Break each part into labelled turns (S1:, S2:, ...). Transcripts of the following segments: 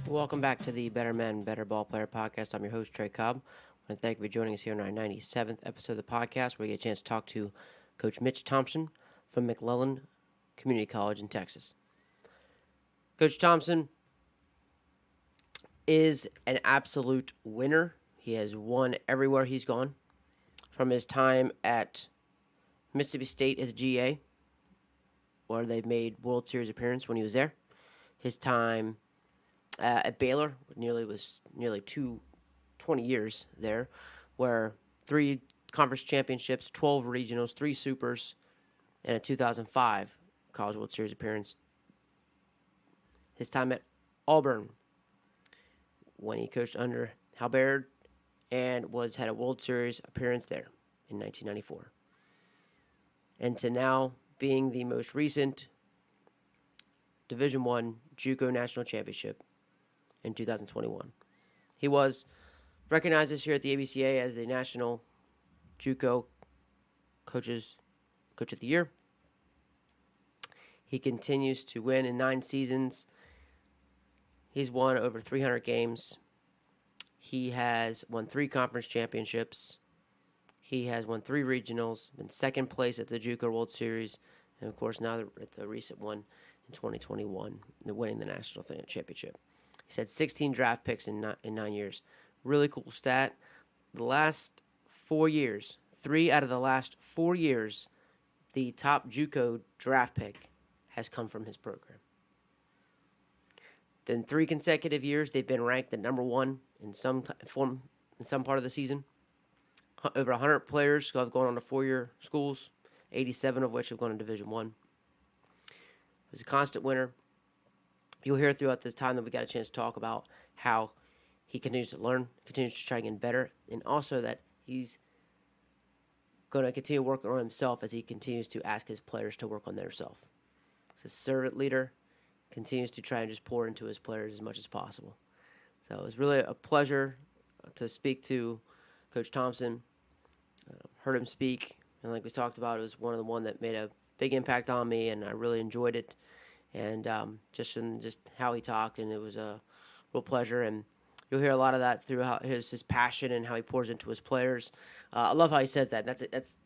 S1: Welcome back to the Better Men, Better Ball Player podcast. I'm your host, Trey Cobb. And thank you for joining us here on our 97th episode of the podcast, where we get a chance to talk to Coach Mitch Thompson from McLennan Community College in Texas. Coach Thompson is an absolute winner. He has won everywhere he's gone. From his time at Mississippi State as a GA, where they've made World Series appearance when he was there. His time at Baylor nearly 20 years there, where 3 conference championships, 12 regionals, 3 supers, and a 2005 College World Series appearance. His time at Auburn, when he coached under Hal Baird and had a World Series appearance there in 1994. And to now being the most recent Division I JUCO National Championship in 2021. He was recognized this year at the ABCA as the National JUCO Coach of the Year. He continues to win in 9 seasons. He's won over 300 games. He has won 3 conference championships. He has won 3 regionals, been second place at the JUCO World Series, and of course now at the recent one in 2021, winning the national championship. He's had 16 draft picks in 9 years. Really cool stat. The last 4 years, 3 out of the last 4 years, the top JUCO draft pick has come from his program. Then 3 consecutive years, they've been ranked at number 1 in some part of the season. Over 100 players have gone on to 4-year schools, 87 of which have gone to Division I. He's a constant winner. You'll hear throughout this time that we got a chance to talk about how he continues to learn, continues to try to get better, and also that he's going to continue working on himself as he continues to ask his players to work on themselves. He's a servant leader, continues to try and just pour into his players as much as possible. So it was really a pleasure to speak to Coach Thompson. Heard him speak, and like we talked about, it was one of the one that made a big impact on me, and I really enjoyed it. And just how he talked, and it was a real pleasure. And you'll hear a lot of that throughout his passion and how he pours into his players. I love how he says that. That's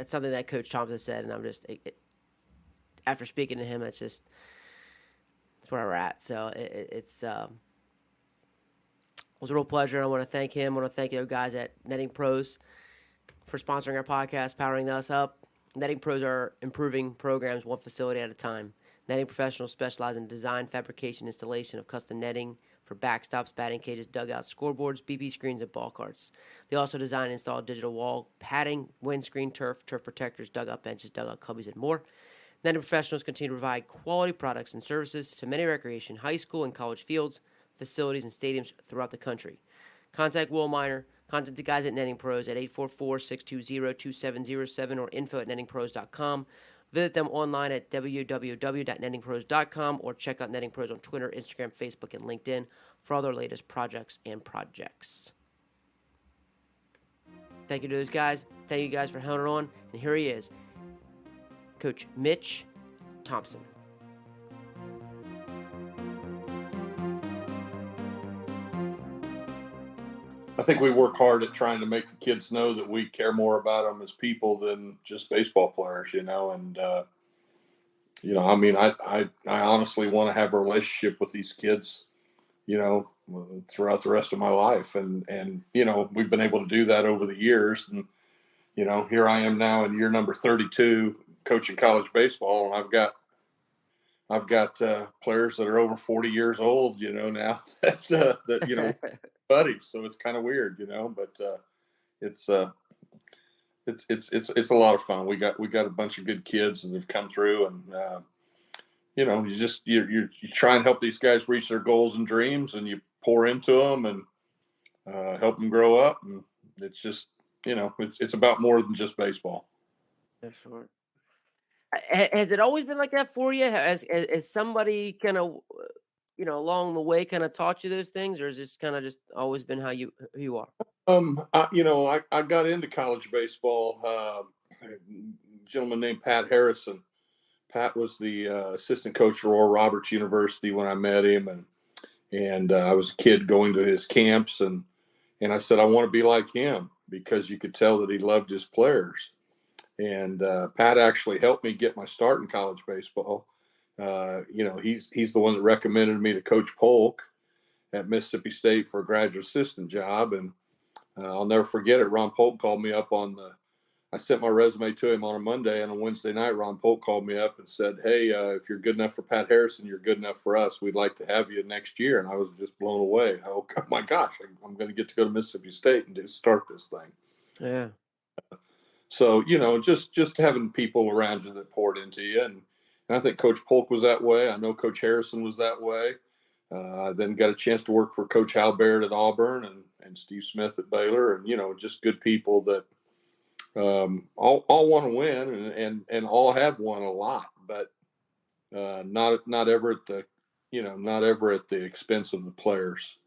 S1: something that Coach Thompson said, and I'm just after speaking to him, that's where we're at. So it was a real pleasure. I want to thank him. I want to thank the guys at Netting Pros for sponsoring our podcast, powering us up. Netting Pros are improving programs one facility at a time. Netting professionals specialize in design, fabrication, installation of custom netting for backstops, batting cages, dugouts, scoreboards, BP screens, and ball carts. They also design and install digital wall padding, windscreen, turf protectors, dugout benches, dugout cubbies, and more. Netting professionals continue to provide quality products and services to many recreation, high school, and college fields, facilities, and stadiums throughout the country. Contact Will Miner. Contact the guys at Netting Pros at 844-620-2707 or info@nettingpros.com. Visit them online at www.nettingpros.com or check out Netting Pros on Twitter, Instagram, Facebook, and LinkedIn for all their latest projects and projects. Thank you to those guys. Thank you guys for holding on. And here he is, Coach Mitch Thompson.
S2: I think we work hard at trying to make the kids know that we care more about them as people than just baseball players, and, I honestly want to have a relationship with these kids, throughout the rest of my life. And, we've been able to do that over the years. And, here I am now in year number 32 coaching college baseball. And I've got players that are over 40 years old, now that buddies. So it's kind of weird, but it's a lot of fun. We got a bunch of good kids that have come through, and you try and help these guys reach their goals and dreams, and you pour into them and help them grow up. And it's just, it's about more than just baseball.
S1: That's sure. Has it always been like that for you? Has somebody kind of, along the way kind of taught you those things, or is this kind of just always been who you are?
S2: I got into college baseball. A gentleman named Pat Harrison. Pat was the assistant coach at Oral Roberts University when I met him, And I was a kid going to his camps, and I said, I want to be like him, because you could tell that he loved his players. And Pat actually helped me get my start in college baseball. He's the one that recommended me to Coach Polk at Mississippi State for a graduate assistant job. And I'll never forget it. Ron Polk called me up I sent my resume to him on a Monday, and on Wednesday night, Ron Polk called me up and said, hey, if you're good enough for Pat Harrison, you're good enough for us. We'd like to have you next year. And I was just blown away. Oh my gosh, I'm going to get to go to Mississippi State and start this thing.
S1: Yeah.
S2: So, just having people around you that poured into you. And I think Coach Polk was that way. I know Coach Harrison was that way. I then got a chance to work for Coach Hal Barrett at Auburn and Steve Smith at Baylor, and, just good people that all want to win and all have won a lot, but not ever at the expense of the players.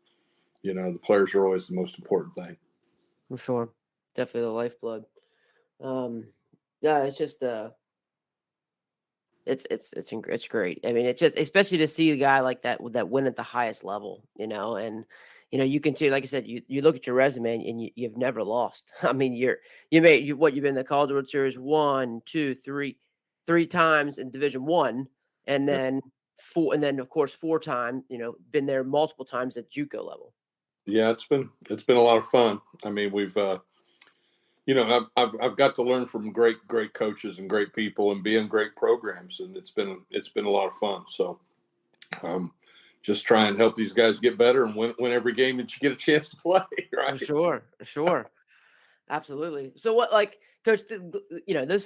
S2: The players are always the most important thing.
S1: For sure. Definitely the lifeblood. Yeah, it's just it's great. I mean, it's just, especially to see a guy like that win at the highest level, and you can see, like I said, you look at your resume and you've never lost. I mean, you've been in the College World Series 1, 2, 3 times in Division I, and then four, and then of course 4 times, been there multiple times at JUCO level.
S2: Yeah, it's been a lot of fun. I mean, we've I've got to learn from great coaches and great people and be in great programs, and it's been a lot of fun. So just try and help these guys get better and win every game that you get a chance to play, right?
S1: Sure. Absolutely. So what, like, Coach, those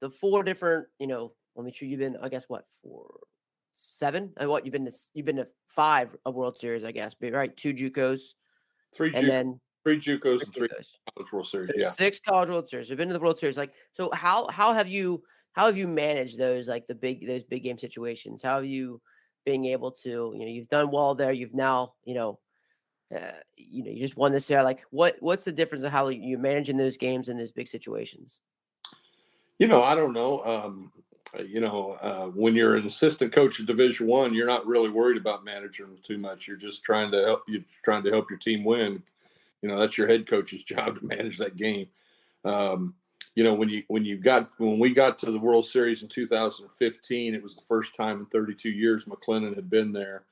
S1: the 4 different, let me sure you've been, I guess, what, 7? And what, you've been to 5 World Series, I guess, right? 2 JUCOs,
S2: 3
S1: and then
S2: 3 JUCOs and 3 College World Series.
S1: So
S2: yeah,
S1: 6 College World Series. You've been to the World Series. Like, so how have you managed those, like, those big game situations? How have you being able to, you've done well there. You've now, you just won this year. Like, what's the difference of how you're managing those games in those big situations?
S2: I don't know. When you're an assistant coach in Division I, you're not really worried about managing them too much. You're just trying to help your team win. That's your head coach's job to manage that game. When we got to the World Series in 2015, it was the first time in 32 years McLennan had been there.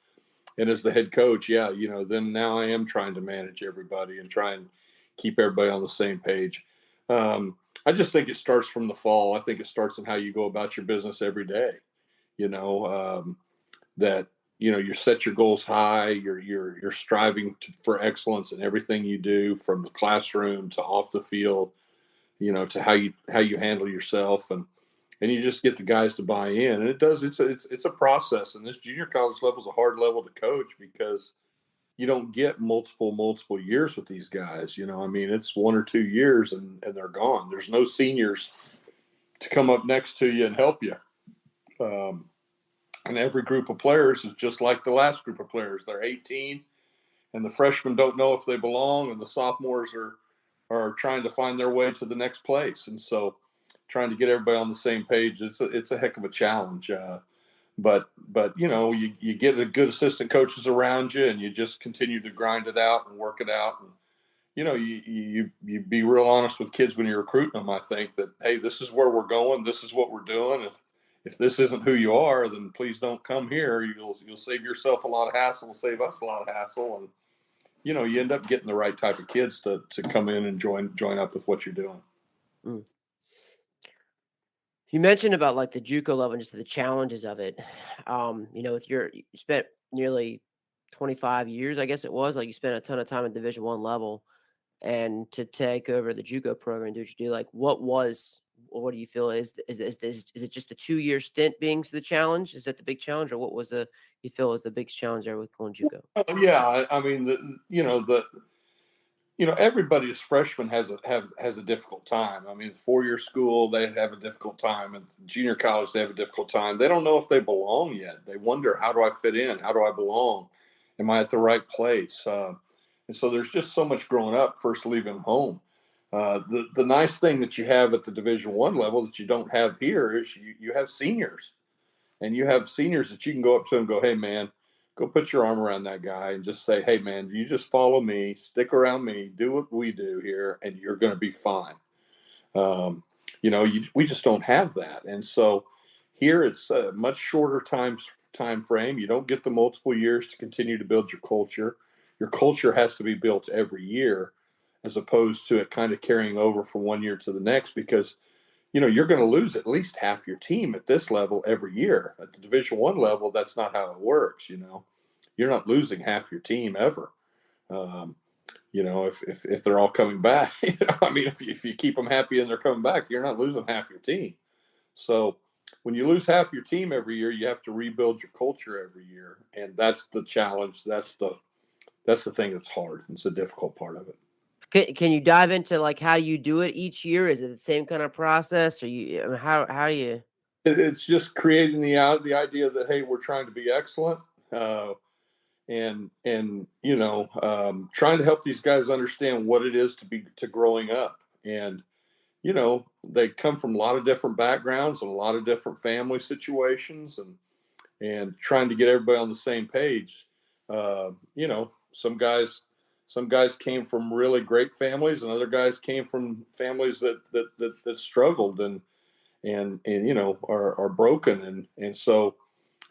S2: And as the head coach, then now I am trying to manage everybody and try and keep everybody on the same page. I just think it starts from the fall. I think it starts in how you go about your business every day. That you set your goals high. You're striving for excellence in everything you do, from the classroom to off the field. To how you handle yourself, and you just get the guys to buy in. And it's a process. And this junior college level is a hard level to coach, because you don't get multiple years with these guys. It's 1 or 2 years and they're gone. There's no seniors to come up next to you and help you. And every group of players is just like the last group of players. They're 18, and the freshmen don't know if they belong, and the sophomores are trying to find their way to the next place. And so trying to get everybody on the same page, it's a heck of a challenge. But you get a good assistant coaches around you, and you just continue to grind it out and work it out. And, you be real honest with kids when you're recruiting them. I think that, hey, this is where we're going. This is what we're doing. If this isn't who you are, then please don't come here. You'll save yourself a lot of hassle, save us a lot of hassle. And, you end up getting the right type of kids to come in and join up with what you're doing.
S1: Mm. You mentioned about, like, the JUCO level and just the challenges of it. With you spent nearly 25 years, I guess it was, like, you spent a ton of time at Division I level, and to take over the JUCO program, do what you do, like, what do you feel is it just a 2-year stint being the challenge? Is that the big challenge, or what was you feel is the big challenge there with going JUCO?
S2: Yeah, I mean, everybody as freshman has a difficult time. I mean, 4-year school, they have a difficult time, and junior college, they have a difficult time. They don't know if they belong yet. They wonder, how do I fit in? How do I belong? Am I at the right place? And so there's just so much growing up first leaving home. The nice thing that you have at the Division I level that you don't have here is you have seniors, and you have seniors that you can go up to and go, hey, man, go put your arm around that guy and just say, hey, man, you just follow me, stick around me, do what we do here, and you're going to be fine. We just don't have that. And so here it's a much shorter time frame. You don't get the multiple years to continue to build your culture. Your culture has to be built every year, as opposed to it kind of carrying over from one year to the next, because you're going to lose at least half your team at this level every year. At the Division I level, that's not how it works. You're not losing half your team ever. If they're all coming back, if you keep them happy and they're coming back, you're not losing half your team. So when you lose half your team every year, you have to rebuild your culture every year, and that's the challenge. That's the thing that's hard. It's a difficult part of it.
S1: Can you dive into like how you do it each year? Is it the same kind of process, or how do you?
S2: It's just creating the idea that, hey, we're trying to be excellent, and trying to help these guys understand what it is to growing up. And they come from a lot of different backgrounds and a lot of different family situations, and trying to get everybody on the same page. Some guys came from really great families, and other guys came from families that struggled and are broken, and so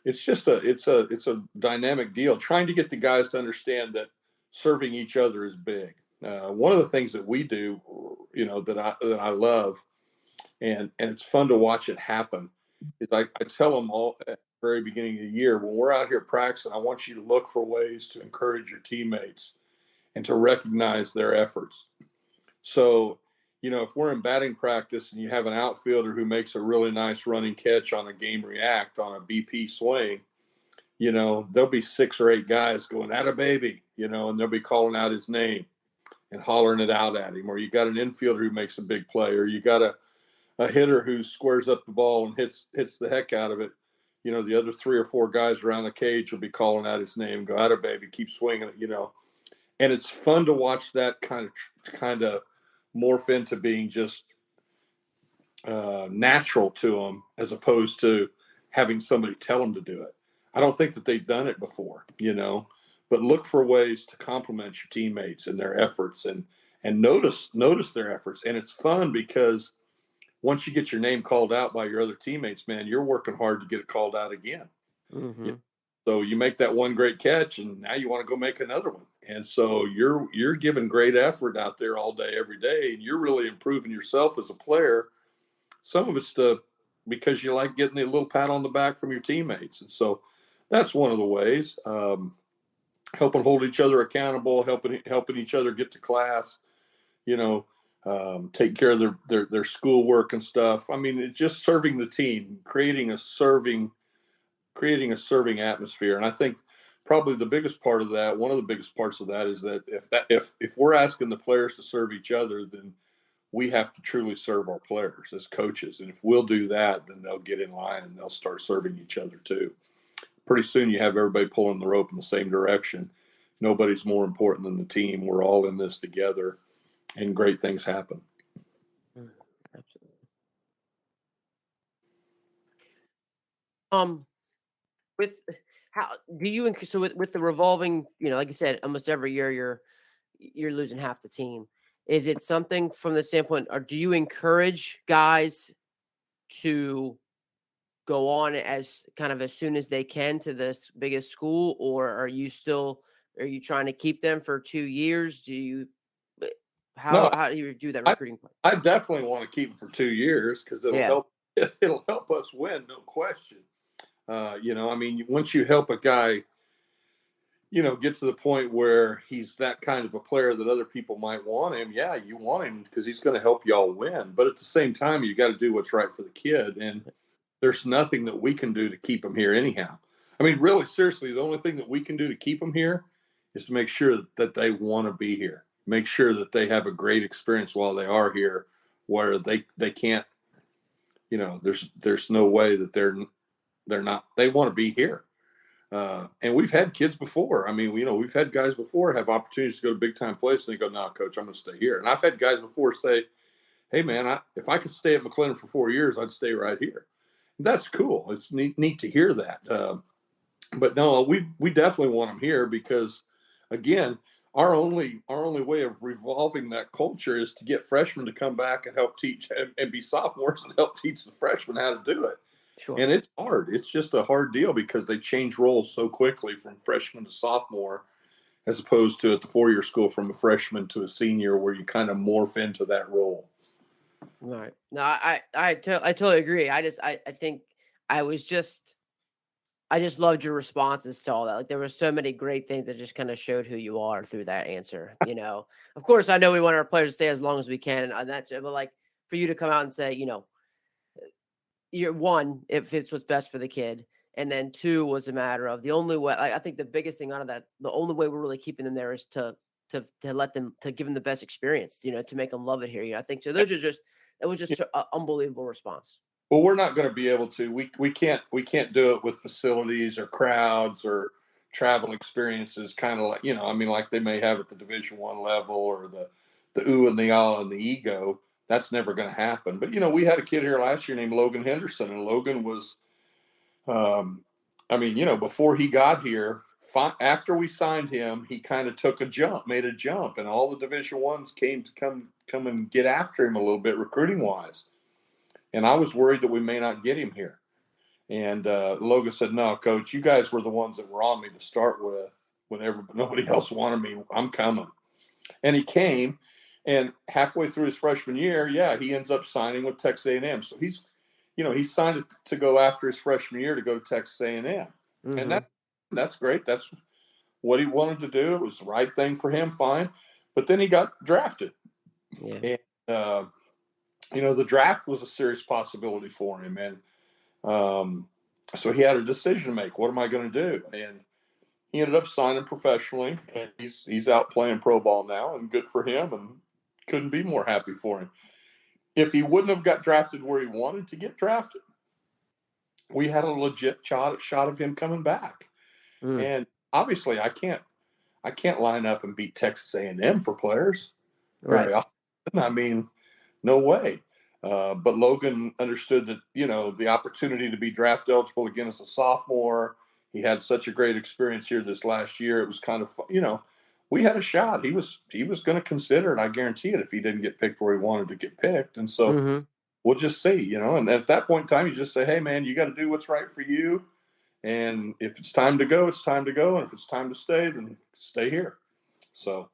S2: it's just it's a dynamic deal. Trying to get the guys to understand that serving each other is big. One of the things that we do, that I love, and it's fun to watch it happen, is I tell them all at the very beginning of the year, when we're out here practicing, I want you to look for ways to encourage your teammates and to recognize their efforts. So, if we're in batting practice and you have an outfielder who makes a really nice running catch on a game react on a BP swing, there'll be 6 or 8 guys going, "Atta baby," and they'll be calling out his name and hollering it out at him. Or you got an infielder who makes a big play, or you got a hitter who squares up the ball and hits the heck out of it. The other 3 or 4 guys around the cage will be calling out his name, go, "Atta baby, keep swinging it," And it's fun to watch that kind of morph into being just natural to them, as opposed to having somebody tell them to do it. I don't think that they've done it before, but look for ways to compliment your teammates and their efforts, and notice their efforts. And it's fun because once you get your name called out by your other teammates, man, you're working hard to get it called out again.
S1: Mm-hmm.
S2: So you make that one great catch, and now you want to go make another one. And so you're giving great effort out there all day, every day, and you're really improving yourself as a player. Some of it's because you like getting a little pat on the back from your teammates. And so that's one of the ways. Helping hold each other accountable, helping each other get to class, taking care of their schoolwork and stuff. It's just serving the team, creating a serving atmosphere. And I think probably the biggest part of that, one of the biggest parts of that, is that if we're asking the players to serve each other, then we have to truly serve our players as coaches. And if we'll do that, then they'll get in line and they'll start serving each other too. Pretty soon you have everybody pulling the rope in the same direction. Nobody's more important than the team. We're all in this together, and great things happen.
S1: Absolutely. With how do you so with the revolving, like you said, almost every year you're losing half the team. Is it something from the standpoint, or do you encourage guys to go on as soon as they can to this biggest school, or are you trying to keep them for 2 years? Do you
S2: No,
S1: how do you do that recruiting part?
S2: I definitely want to keep them for 2 years, because it'll help us win, no question. Once you help a guy, get to the point where he's that kind of a player that other people might want him. Yeah, you want him because he's going to help y'all win. But at the same time, you got to do what's right for the kid. And there's nothing that we can do to keep him here anyhow. Really, seriously, the only thing that we can do to keep him here is to make sure that they want to be here. Make sure that they have a great experience while they are here, where they can't, there's no way that they're not, they want to be here. And we've had kids before. We've had guys before have opportunities to go to big time places, and they go, "No, coach, I'm going to stay here." And I've had guys before say, "Hey, man, if I could stay at McLennan for 4 years, I'd stay right here." And that's cool. It's neat to hear that. But no, we definitely want them here because, again, our only way of revolving that culture is to get freshmen to come back and help teach and be sophomores and help teach the freshmen how to do it.
S1: Sure.
S2: And it's hard. It's just a hard deal because they change roles so quickly from freshman to sophomore, as opposed to at the 4-year school from a freshman to a senior, where you kind of morph into that role.
S1: Right. No, I totally agree. I think I was just I just loved your responses to all that. Like there were so many great things that just kind of showed who you are through that answer. Of course, I know we want our players to stay as long as we can, and that's it. But like for you to come out and say, you're one, if it's what's best for the kid, and then two was a matter of the only way. Like, I think the biggest thing out of that, the only way we're really keeping them there is to let them to give them the best experience. To make them love it here. I think so. Those are just it was just an unbelievable response.
S2: Well, we're not going to be able to. We can't do it with facilities or crowds or travel experiences. Kind of like I mean, like they may have at the Division I level or the ooh and the ah and the ego. That's never going to happen. But we had a kid here last year named Logan Henderson, and Logan was, I mean, before he got here, after we signed him, he kind of took a jump, made a jump, and all the Division I's came to come and get after him a little bit recruiting wise. And I was worried that we may not get him here. And Logan said, "No, Coach, you guys were the ones that were on me to start with. Whenever nobody else wanted me, I'm coming." And he came, and halfway through his freshman year, he ends up signing with Texas A&M. So he signed it to go after his freshman year to go to Texas A&M, and that's great. That's what he wanted to do. It was the right thing for him. Fine, but then he got drafted,
S1: Yeah.
S2: and the draft was a serious possibility for him, and so he had a decision to make. What am I going to do? And he ended up signing professionally, and he's out playing pro ball now, and good for him, and couldn't be more happy for him. If he wouldn't have got drafted where he wanted to get drafted, we had a legit shot of him coming back.
S1: Mm.
S2: And obviously, I can't line up and beat Texas A&M for players very
S1: Right.
S2: often. I mean, no way. But Logan understood that, the opportunity to be draft eligible again as a sophomore. He had such a great experience here this last year. It was kind of, we had a shot. He was going to consider it. I guarantee it if he didn't get picked where he wanted to get picked. And so
S1: Mm-hmm.
S2: we'll just see, and at that point in time, you just say, hey, man, you got to do what's right for you. And if it's time to go, it's time to go. And if it's time to stay, then stay here. So,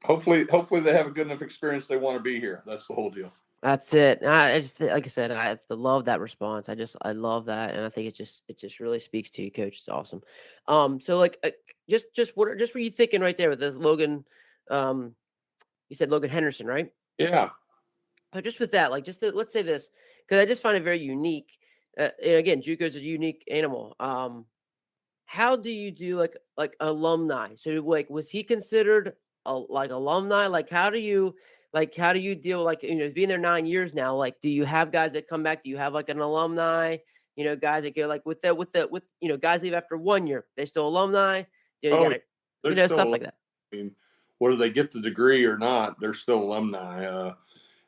S2: hopefully they have a good enough experience. They want to be here. That's the whole deal.
S1: That's it. I just like I said, I love that response. I love that, and I think it just really speaks to you, Coach. It's awesome. So like, just what were you thinking right there with the Logan? You said Logan Henderson, right?
S2: Yeah.
S1: Just with that, like, let's say this because I just find it very unique. And again, JUCO is a unique animal. How do you do like alumni? So like, was he considered like alumni? Like, how do you deal being there 9 years now? Like, do you have guys that come back? Do you have like an alumni? Guys that go like with guys leave after 1 year, they still alumni. You
S2: Oh,
S1: got it.
S2: they're
S1: Stuff
S2: still.
S1: like that.
S2: I mean, whether they get the degree or not, they're still alumni.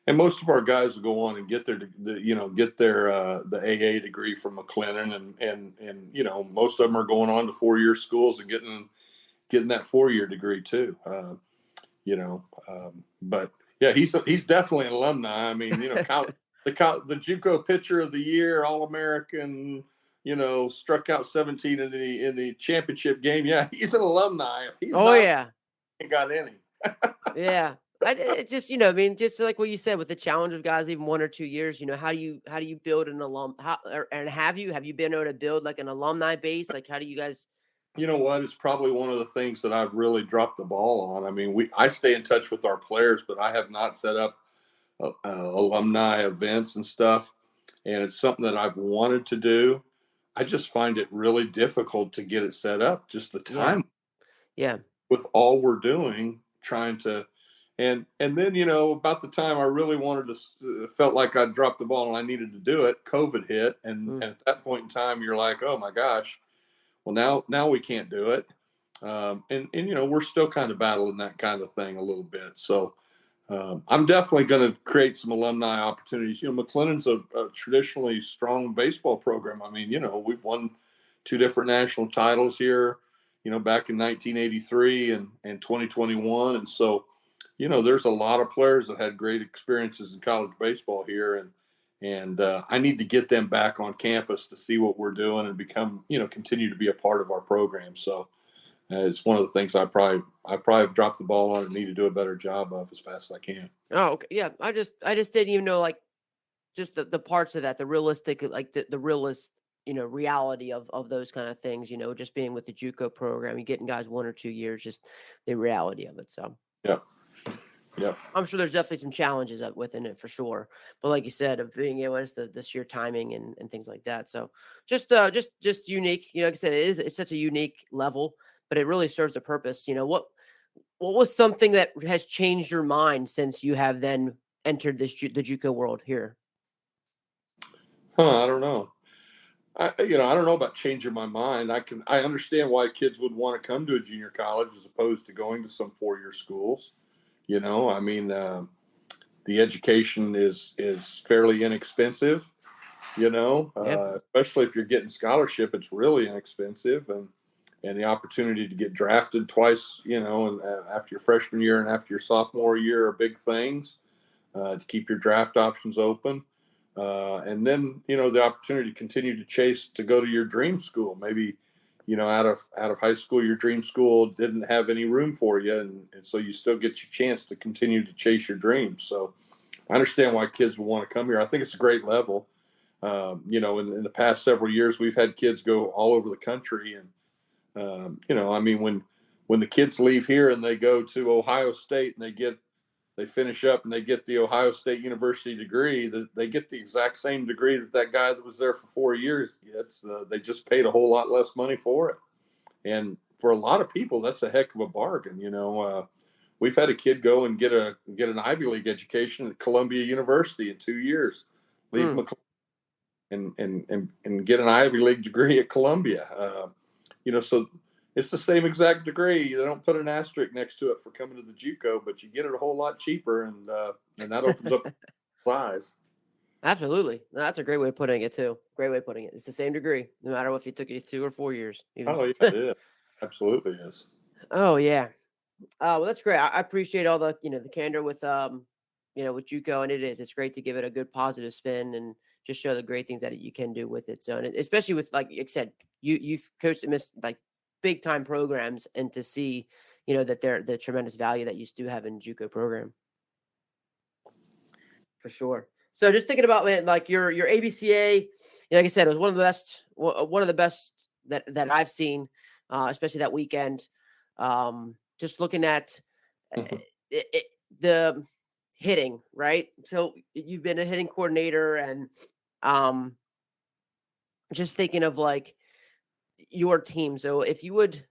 S2: And most of our guys will go on and get their the AA degree from McLennan, and most of them are going on to 4-year schools and getting that 4-year degree too. But yeah, he's definitely an alumni. I mean, the JUCO pitcher of the year, All-American, struck out 17 in the championship game. Yeah, he's an alumni. If he's
S1: Oh
S2: not,
S1: yeah,
S2: he ain't got any.
S1: yeah. It just I mean, just like what you said with the challenge of guys even 1 or 2 years. How do you build an and have you been able to build like an alumni base? Like, how do you guys?
S2: You know what? It's probably one of the things that I've really dropped the ball on. I mean, I stay in touch with our players, but I have not set up alumni events and stuff. And it's something that I've wanted to do. I just find it really difficult to get it set up. Just the
S1: Yeah,
S2: time
S1: yeah.
S2: with all we're doing, trying to, and then about the time I really wanted to, felt like I dropped the ball and I needed to do it. COVID hit, and at that point in time, you're like, oh my gosh. Well, now we can't do it, and we're still kind of battling that kind of thing a little bit. So I'm definitely going to create some alumni opportunities. McLennan's a traditionally strong baseball program. I mean, we've won two different national titles here, back in 1983 and 2021. And so, there's a lot of players that had great experiences in college baseball here. And I need to get them back on campus to see what we're doing and become, continue to be a part of our program. So it's one of the things I probably have dropped the ball on and need to do a better job of as fast as I can.
S1: Oh, okay. Yeah. I just didn't even know, like, just the parts of that, the realistic, like the realist, reality of those kind of things, just being with the JUCO program, you getting guys 1 or 2 years, just the reality of it. So
S2: Yeah. Yeah.
S1: I'm sure there's definitely some challenges within it for sure. But like you said, of being able to the sheer timing and things like that. So just unique, like I said, it's such a unique level, but it really serves a purpose. What was something that has changed your mind since you have then entered the JUCO world here?
S2: I don't know. I don't know about changing my mind. I understand why kids would want to come to a junior college as opposed to going to some 4-year schools. I mean, the education is fairly inexpensive.
S1: Yeah.
S2: Especially if you're getting scholarship, it's really inexpensive, and the opportunity to get drafted twice, and after your freshman year and after your sophomore year are big things. To keep your draft options open. And then, the opportunity to continue to chase to go to your dream school. Maybe, out of high school, your dream school didn't have any room for you. And so you still get your chance to continue to chase your dreams. So I understand why kids will want to come here. I think it's a great level. In the past several years, we've had kids go all over the country. And, I mean, when the kids leave here and they go to Ohio State and they finish up and they get the Ohio State University degree, they get the exact same degree that guy that was there for 4 years gets. They just paid a whole lot less money for it. And for a lot of people, that's a heck of a bargain. We've had a kid go and get an Ivy League education at Columbia University in 2 years, leave McLennan and get an Ivy League degree at Columbia. So it's the same exact degree. They don't put an asterisk next to it for coming to the JUCO, but you get it a whole lot cheaper, and that opens up eyes.
S1: Absolutely. No, that's a great way of putting it too. Great way of putting it. It's the same degree, no matter if you took it 2 or 4 years. Even.
S2: Oh yeah, it is. Absolutely is.
S1: Oh yeah. Well, that's great. I appreciate all the the candor with with JUCO, and it's great to give it a good positive spin and just show the great things that you can do with it. So, and especially with, like you said, you've coached and missed like big time programs, and to see that they're the tremendous value that you do have in JUCO program for sure. So just thinking about, man, like your ABCA, like I said, it was one of the best that I've seen, especially that weekend. Just looking at the hitting, right? So you've been a hitting coordinator, and just thinking of like your team. So if you would,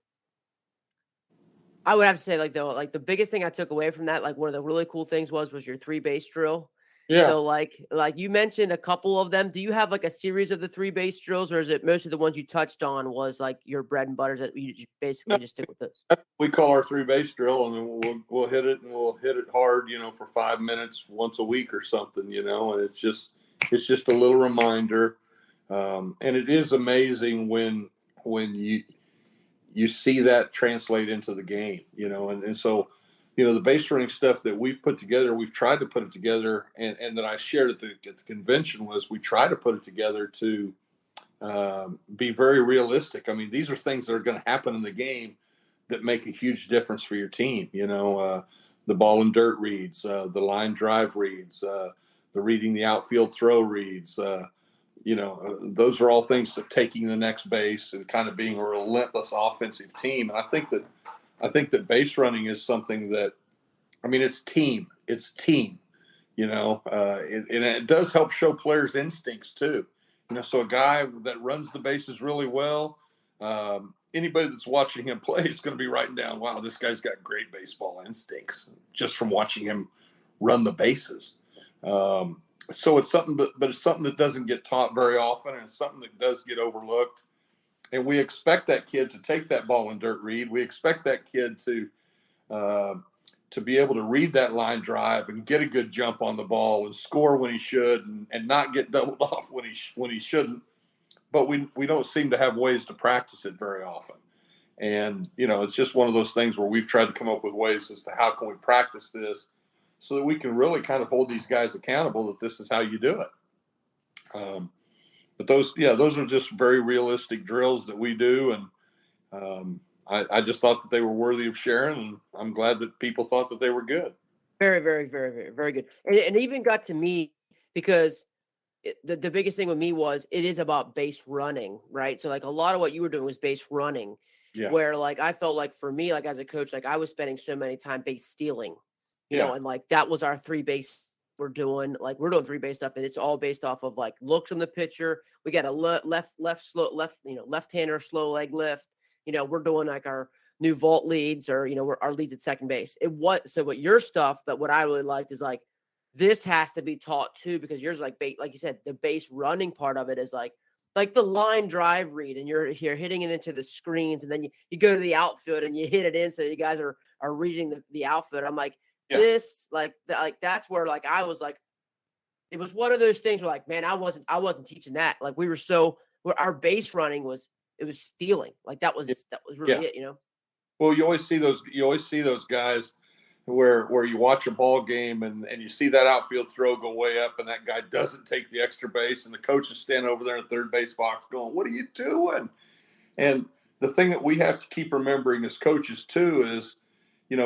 S1: I would have to say, like the biggest thing I took away from that, like one of the really cool things was your 3 base drill.
S2: Yeah.
S1: So like you mentioned a couple of them. Do you have like a series of the 3 base drills, or is it most of the ones you touched on was like your bread and butters that you basically just stick with those?
S2: We call our 3 base drill, and then we'll hit it, and we'll hit it hard, for 5 minutes once a week or something, and it's just a little reminder. And it is amazing when you see that translate into the game, and so, the base running stuff that we've put together, we've tried to put it together, and that I shared at the convention was we try to put it together to be very realistic. I mean, these are things that are going to happen in the game that make a huge difference for your team. The ball and dirt reads, the line drive reads, the reading the outfield throw reads, those are all things to taking the next base and kind of being a relentless offensive team. And I think that base running is something that, I mean, it's team, and it does help show players' instincts too. So a guy that runs the bases really well, anybody that's watching him play is going to be writing down, wow, this guy's got great baseball instincts just from watching him run the bases. So it's something, but it's something that doesn't get taught very often, and it's something that does get overlooked. And we expect that kid to take that ball and dirt read. We expect that kid to be able to read that line drive and get a good jump on the ball and score when he should, and not get doubled off when he shouldn't. but we don't seem to have ways to practice it very often. And, it's just one of those things where we've tried to come up with ways as to how can we practice this so that we can really kind of hold these guys accountable that this is how you do it. But those are just very realistic drills that we do. And I just thought that they were worthy of sharing, and I'm glad that people thought that they were good.
S1: Very, very, very, very, very good. And it even got to me because the biggest thing with me was it is about base running, right? So like a lot of what you were doing was base running, where like I felt like for me, like as a coach, like I was spending so many time base stealing, you know, and like that was our 3 base we're doing. Like we're doing 3 base stuff, and it's all based off of like looks from the pitcher. We got a left-hander slow leg lift. We're doing like our new vault leads or we're our leads at second base. So what your stuff, but what I really liked is like this has to be taught too, because yours like you said, the base running part of it is like the line drive read, and you're hitting it into the screens, and then you go to the outfield and you hit it in, so you guys are reading the outfield. I'm like this that's where like I was like, it was one of those things where like, man, I wasn't teaching that. Like we were our base running was stealing. Like that was really it.
S2: Well, you always see those guys where you watch a ball game and you see that outfield throw go way up, and that guy doesn't take the extra base, and the coach is standing over there in the third base box going, "What are you doing?" And the thing that we have to keep remembering as coaches too is,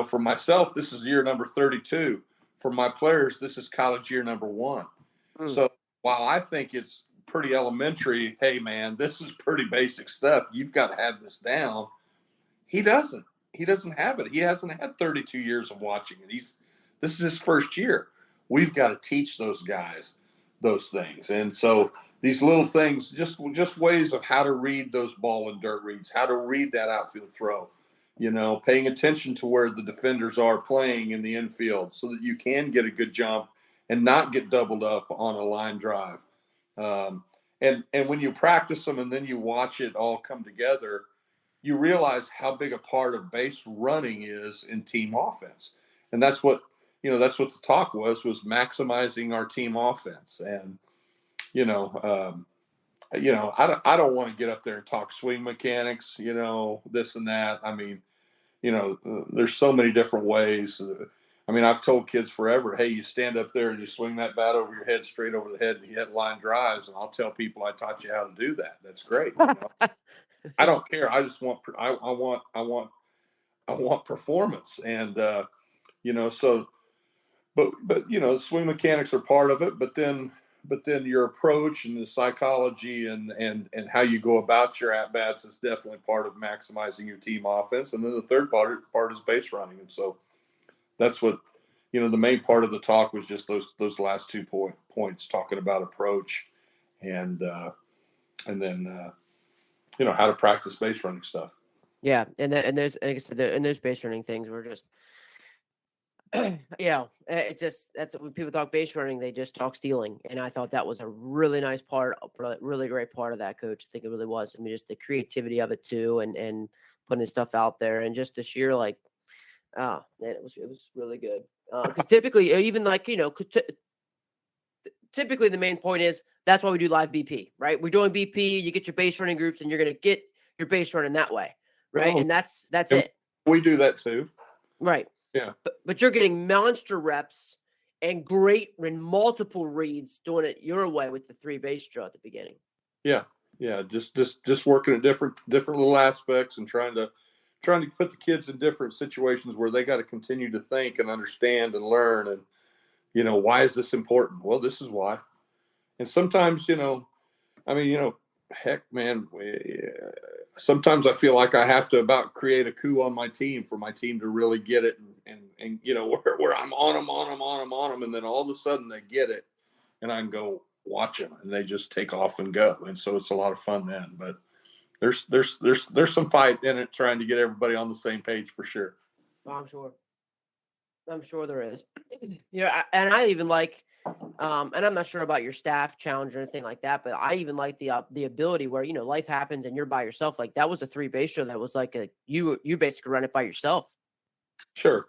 S2: for myself, this is year number 32. For my players, this is college year number 1. So while I think it's pretty elementary, hey man, this is pretty basic stuff, you've got to have this down. He doesn't have it. He hasn't had 32 years of watching it. This is his first year. We've got to teach those guys those things. And so these little things, just ways of how to read those ball and dirt reads, how to read that outfield throw, paying attention to where the defenders are playing in the infield so that you can get a good jump and not get doubled up on a line drive. And when you practice them and then you watch it all come together, you realize how big a part of base running is in team offense. And that's what the talk was maximizing our team offense. And, I don't want to get up there and talk swing mechanics, this and that. I mean, there's so many different ways. I mean, I've told kids forever, hey, you stand up there and you swing that bat over your head, straight over the head, and you hit line drives. And I'll tell people I taught you how to do that. That's great. I don't care. I just want I want performance, and but swing mechanics are part of it. But then your approach and the psychology and how you go about your at bats is definitely part of maximizing your team offense. And then the third part is base running, and so that's what the main part of the talk was just those last 2 points talking about approach and then. How to practice base running stuff.
S1: Yeah, and those, like I said, those base running things were just, that's when people talk base running, they just talk stealing, and I thought that was a really nice part, really great part of that, Coach. I think it really was. I mean, just the creativity of it too, and putting stuff out there, and just the sheer man, it was really good. Because typically, even typically the main point is that's why we do live BP, right? We're doing BP, you get your base running groups, and you're going to get your base running that way, right? And that's it.
S2: We do that too.
S1: Right.
S2: Yeah.
S1: But you're getting monster reps and great and multiple reads doing it your way with the 3 base drill at the beginning.
S2: Yeah. Yeah. Just working at different little aspects and trying to put the kids in different situations where they got to continue to think and understand and learn. And, why is this important? Well, this is why. And sometimes, heck, man, sometimes I feel like I have to about create a coup on my team for my team to really get it. And where I'm on them. And then all of a sudden they get it and I can go watch them and they just take off and go. And so it's a lot of fun then, but there's some fight in it trying to get everybody on the same page for sure.
S1: I'm sure there is. And I even like, and I'm not sure about your staff challenge or anything like that, but I even like the ability where, life happens and you're by yourself. Like that was a 3 base drill that was like you basically run it by yourself.
S2: Sure.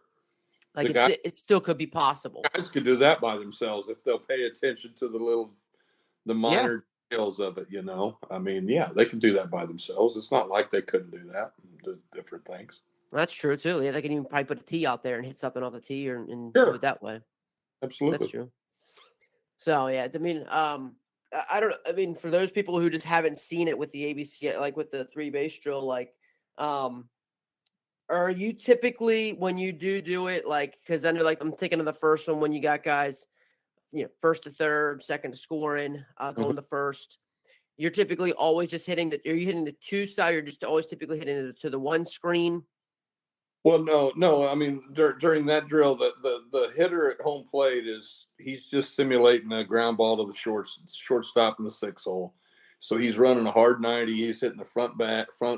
S1: Like it still could be possible.
S2: Guys could do that by themselves if they'll pay attention to the minor details of it, you know. I mean, yeah, they can do that by themselves. It's not like they couldn't do that. Do different things.
S1: That's true too. Yeah, they can even probably put a tee out there and hit something off the tee and do it
S2: Sure,
S1: that way. That's
S2: absolutely.
S1: true. So yeah, I mean, I don't know. I mean, for those people who just haven't seen it with the ABC, like with the three base drill, like, um, are you typically when you do it, like, because I know, like, I'm thinking of the first one when you got guys, first to third, second to scoring,
S2: Mhm.
S1: going to first. You're typically always just hitting the. Are you hitting the two side? Or just always typically hitting it to the one screen?
S2: Well, no. I mean, during that drill, the hitter at home plate he's just simulating a ground ball to the shortstop in the 6 hole. So he's running a hard 90. He's hitting the front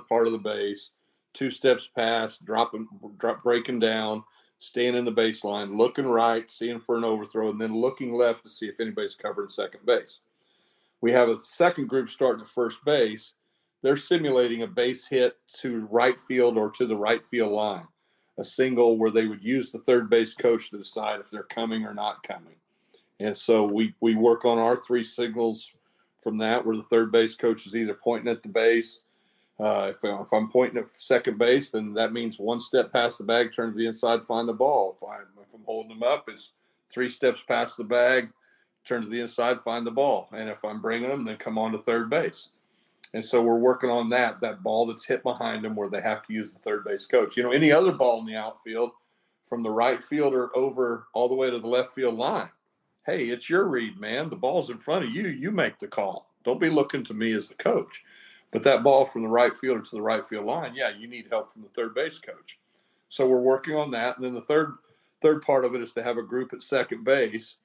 S2: part of the base, 2 steps past, breaking down, staying in the baseline, looking right, seeing for an overthrow, and then looking left to see if anybody's covering second base. We have a second group starting at first base. They're simulating a base hit to right field or to the right field line, a single where they would use the third base coach to decide if they're coming or not coming. And so we work on our 3 signals from that, where the third base coach is either pointing at the base. If I'm pointing at second base, then that means 1 step past the bag, turn to the inside, find the ball. If I'm holding them up, it's 3 steps past the bag, turn to the inside, find the ball. And if I'm bringing them, then come on to third base. And so we're working on that ball that's hit behind them where they have to use the third base coach. You know, any other ball in the outfield from the right fielder over all the way to the left field line. Hey, it's your read, man. The ball's in front of you. You make the call. Don't be looking to me as the coach. But that ball from the right fielder to the right field line, yeah, you need help from the third base coach. So we're working on that. And then the third part of it is to have a group at second base,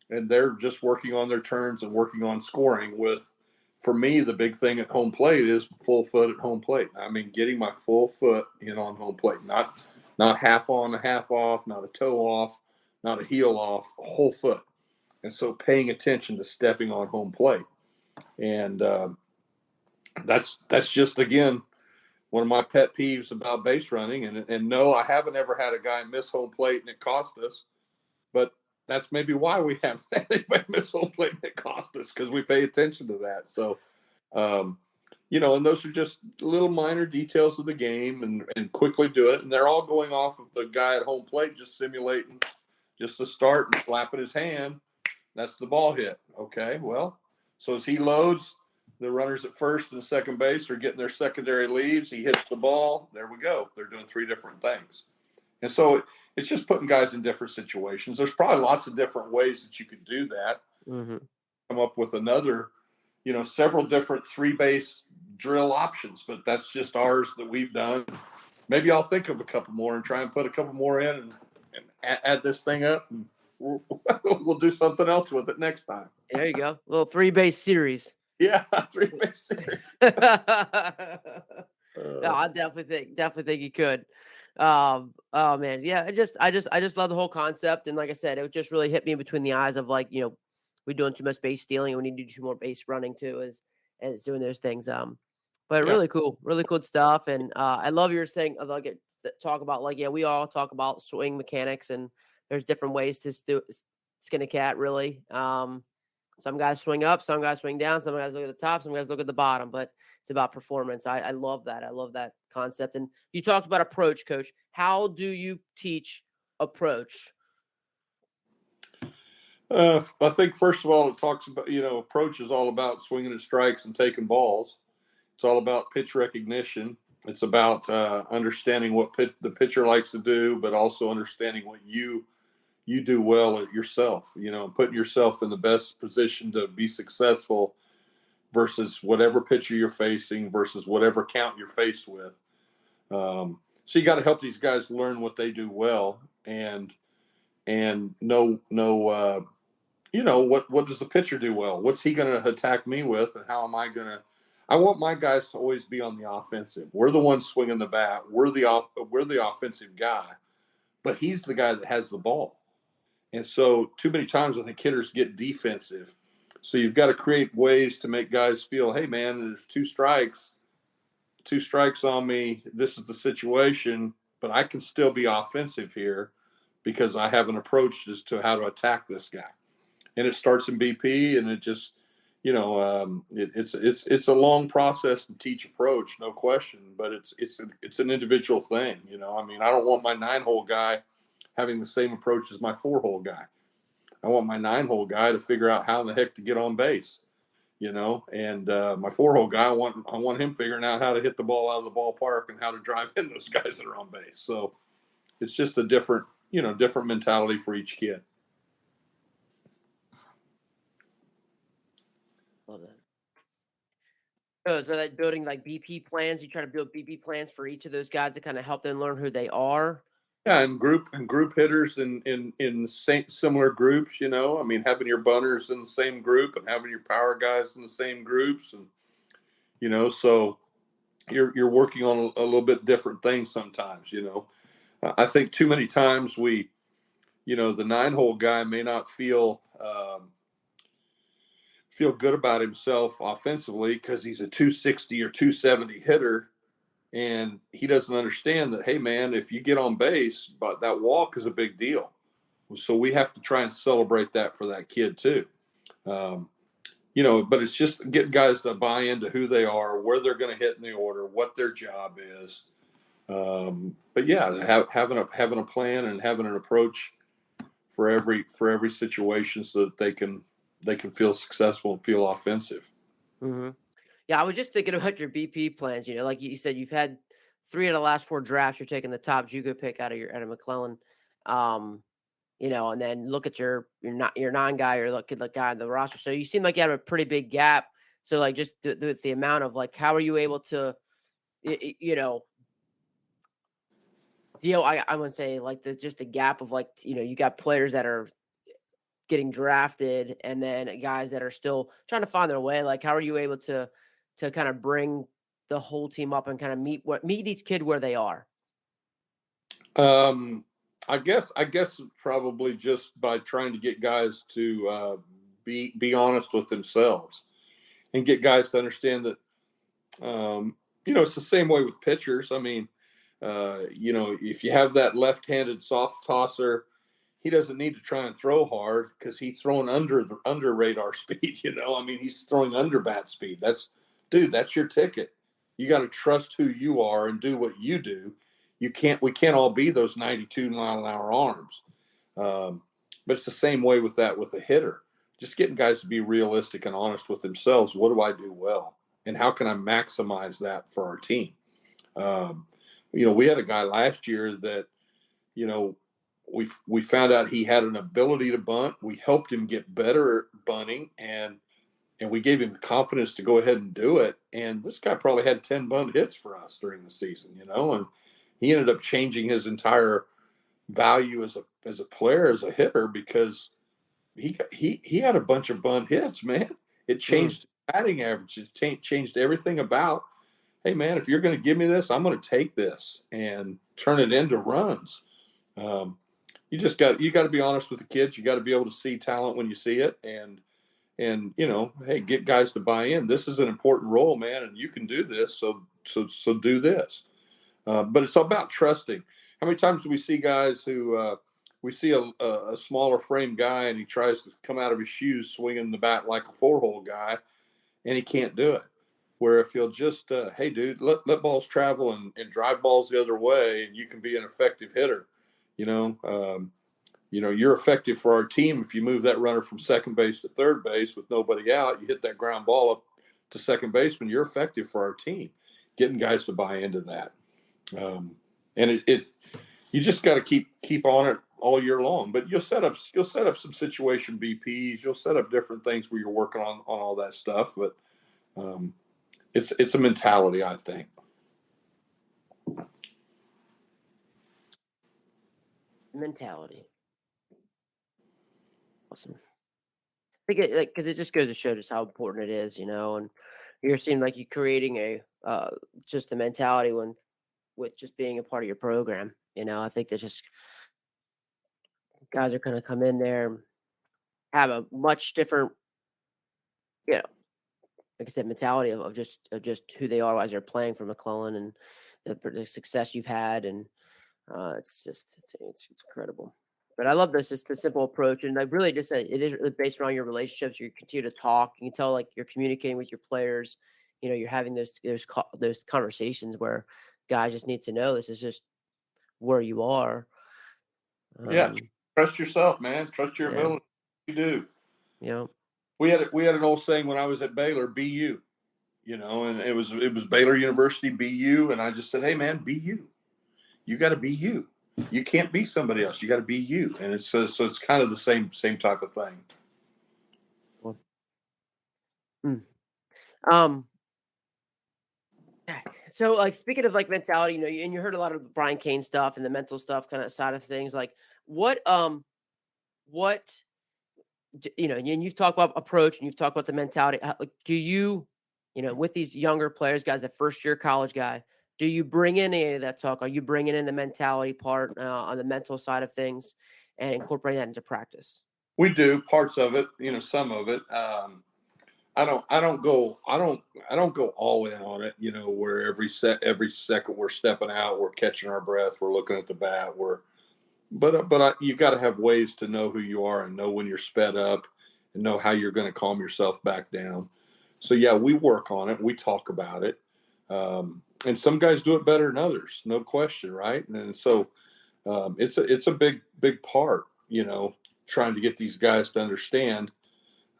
S2: and they're just working on their turns and working on scoring with, for me, the big thing at home plate is full foot at home plate. I mean, getting my full foot in on home plate, not half on, a half off, not a toe off, not a heel off, a whole foot. And so paying attention to stepping on home plate. And that's just, again, one of my pet peeves about base running. And no, I haven't ever had a guy miss home plate and it cost us. But that's maybe why we haven't had anybody miss home plate and it cost us, because we pay attention to that. So, um, and those are just little minor details of the game, and quickly do it. And they're all going off of the guy at home plate just simulating just to start and slapping his hand. That's the ball hit. Okay, well, so as he loads, the runners at first and second base are getting their secondary leads. He hits the ball. There we go. They're doing 3 different things. And so it's just putting guys in different situations. There's probably lots of different ways that you could do that.
S1: Mm-hmm.
S2: Come up with another, several different 3 base drill options, but that's just ours that we've done. Maybe I'll think of a couple more and try and put a couple more in and add this thing up, and we'll do something else with it next time.
S1: There you go, a little 3 base series.
S2: Yeah, 3 base series.
S1: No, I definitely think you could. Oh man, yeah. I just love the whole concept, and like I said, it just really hit me between the eyes of, like, we're doing too much base stealing, and we need to do more base running too, as doing those things. But
S2: Yeah.
S1: really cool stuff, and I love your saying of, like, talk about, like, yeah, we all talk about swing mechanics, and there's different ways to skin a cat, really. Some guys swing up, some guys swing down, some guys look at the top, some guys look at the bottom, but it's about performance. I love that. I love that concept. And you talked about approach, coach. How do you teach approach?
S2: I think, first of all, it talks about, approach is all about swinging at strikes and taking balls. It's all about pitch recognition. It's about understanding what the pitcher likes to do, but also understanding what you do well at yourself, putting yourself in the best position to be successful versus whatever pitcher you're facing, versus whatever count you're faced with. So you got to help these guys learn what they do well, and know what does the pitcher do well? What's he going to attack me with, and how am I going to? I want my guys to always be on the offensive. We're the ones swinging the bat. We're the offensive guy, but he's the guy that has the ball. And so too many times I think hitters get defensive. So you've got to create ways to make guys feel, hey man, there's 2 strikes on me. This is the situation, but I can still be offensive here because I have an approach as to how to attack this guy. And it starts in BP, and it just, it's a long process to teach approach, no question, but it's an individual thing. I mean, I don't want my 9-hole guy having the same approach as my 4-hole guy. I want my 9-hole guy to figure out how in the heck to get on base. And my 4-hole guy, I want him figuring out how to hit the ball out of the ballpark and how to drive in those guys that are on base. So it's just a different mentality for each kid.
S1: Love that. So that building like BP plans, you try to build BP plans for each of those guys to kind of help them learn who they are.
S2: Yeah, and group hitters in similar groups. I mean, having your bunters in the same group and having your power guys in the same groups, and so you're working on a little bit different things sometimes. I think too many times the 9-hole guy may not feel good about himself offensively because he's a 260 or 270 hitter. And he doesn't understand that, hey, man, if you get on base, but that walk is a big deal. So we have to try and celebrate that for that kid too. But it's just getting guys to buy into who they are, where they're going to hit in the order, what their job is. But yeah, having a plan and having an approach for every situation so that they can feel successful and feel offensive.
S1: Mm-hmm. Yeah, I was just thinking about your BP plans. Like you said, you've had 3 of the last 4 drafts. You're taking the top JUCO pick out of McLennan. And then look at your 9 guy, or look at the guy in the roster. So you seem like you have a pretty big gap. So like just the amount of like, how are you able to, I would say like just the gap of like, you got players that are getting drafted and then guys that are still trying to find their way. Like, how are you able to kind of bring the whole team up and kind of meet each kid where they are?
S2: I guess probably just by trying to get guys to be honest with themselves and get guys to understand that it's the same way with pitchers. I mean, if you have that left-handed soft tosser, he doesn't need to try and throw hard because he's throwing under radar speed. I mean, he's throwing under bat speed. That's your ticket. You got to trust who you are and do what you do. We can't all be those 92-mile-an-hour arms. But it's the same way with a hitter. Just getting guys to be realistic and honest with themselves. What do I do well? And how can I maximize that for our team? We had a guy last year that, we found out he had an ability to bunt. We helped him get better at bunting, and we gave him the confidence to go ahead and do it. And this guy probably had 10 bunt hits for us during the season, and he ended up changing his entire value as a player, as a hitter, because he had a bunch of bunt hits, man. It changed batting average. It changed everything about, hey, man, if you're going to give me this, I'm going to take this and turn it into runs. You got to be honest with the kids. You got to be able to see talent when you see it, and hey, get guys to buy in. This is an important role, man, and you can do this. So do this. But it's about trusting. How many times do we see guys who we see a smaller frame guy and he tries to come out of his shoes swinging the bat like a 4-hole guy, and he can't do it. Where if you'll just, hey, dude, let balls travel and drive balls the other way, and you can be an effective hitter. You're effective for our team if you move that runner from second base to third base with nobody out. You hit that ground ball up to second baseman. You're effective for our team. Getting guys to buy into that, and you just got to keep on it all year long. But you'll set up some situation BPs. You'll set up different things where you're working on all that stuff. But it's a mentality, I think.
S1: Mentality. Awesome. I think because it just goes to show just how important it is, and you're seeing like you creating a just a mentality with just being a part of your program. I think that just guys are going to come in there, have a much different, like I said, mentality of just who they are as they're playing for McClellan and the success you've had, and it's incredible. But I love this, just the simple approach, and like really just it is really based around your relationships. You continue to talk. You can tell like you're communicating with your players. You know, you're having those conversations where guys just need to know this is just where you are.
S2: Yeah,
S1: Um,
S2: trust yourself, man. Trust your
S1: yeah,
S2: ability. You do.
S1: you know,
S2: We had an old saying when I was at Baylor, "Be you." And it was Baylor University, be you, and I just said, "Hey, man, be you. You got to be you. You can't be somebody else. You got to be you." And it's so it's kind of the same type of thing.
S1: well, mm. um, yeah. So like speaking of like mentality, and you heard a lot of Brian Kane stuff and the mental stuff kind of side of things. Like what and you've talked about approach and you've talked about the mentality. Like, do you, with these younger players, guys, the first year college guy, do you bring in any of that talk? Are you bringing in the mentality part on the mental side of things and incorporating that into practice?
S2: We do parts of it, some of it. I don't go all in on it. Where every second we're stepping out, we're catching our breath, we're looking at the bat, you got to have ways to know who you are and know when you're sped up and know how you're going to calm yourself back down. So yeah, we work on it. We talk about it. And some guys do it better than others, no question, right? And so it's a big part, trying to get these guys to understand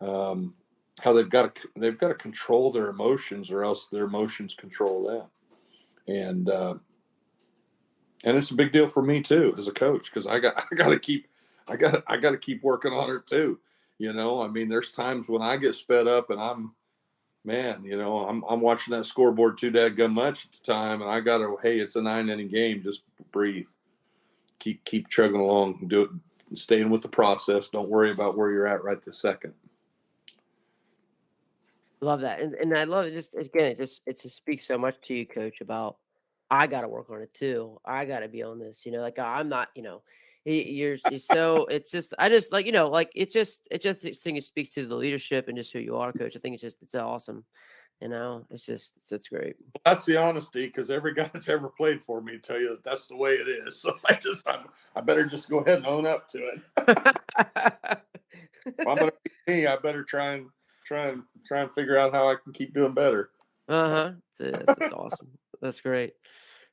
S2: how they've got to control their emotions, or else their emotions control them. And it's a big deal for me too as a coach, because I got to keep working on it too. I mean, there's times when I get sped up and I'm watching that scoreboard too dadgum much at the time, and I got to, hey, it's a 9-inning game, just breathe, keep chugging along, do it, staying with the process. Don't worry about where you're at right this second.
S1: Love that, and I love it. Just again, it just speaks so much to you, Coach. About I got to work on it too. I got to be on this. Like I'm not. You're so. It's just I just like like it just this thing. It speaks to the leadership and just who you are, Coach. I think it's awesome. It's great.
S2: That's the honesty, because every guy that's ever played for me tell you that's the way it is. So I better just go ahead and own up to it. If I'm going to be me, I better try and figure out how I can keep doing better.
S1: Uh-huh. That's awesome. That's great.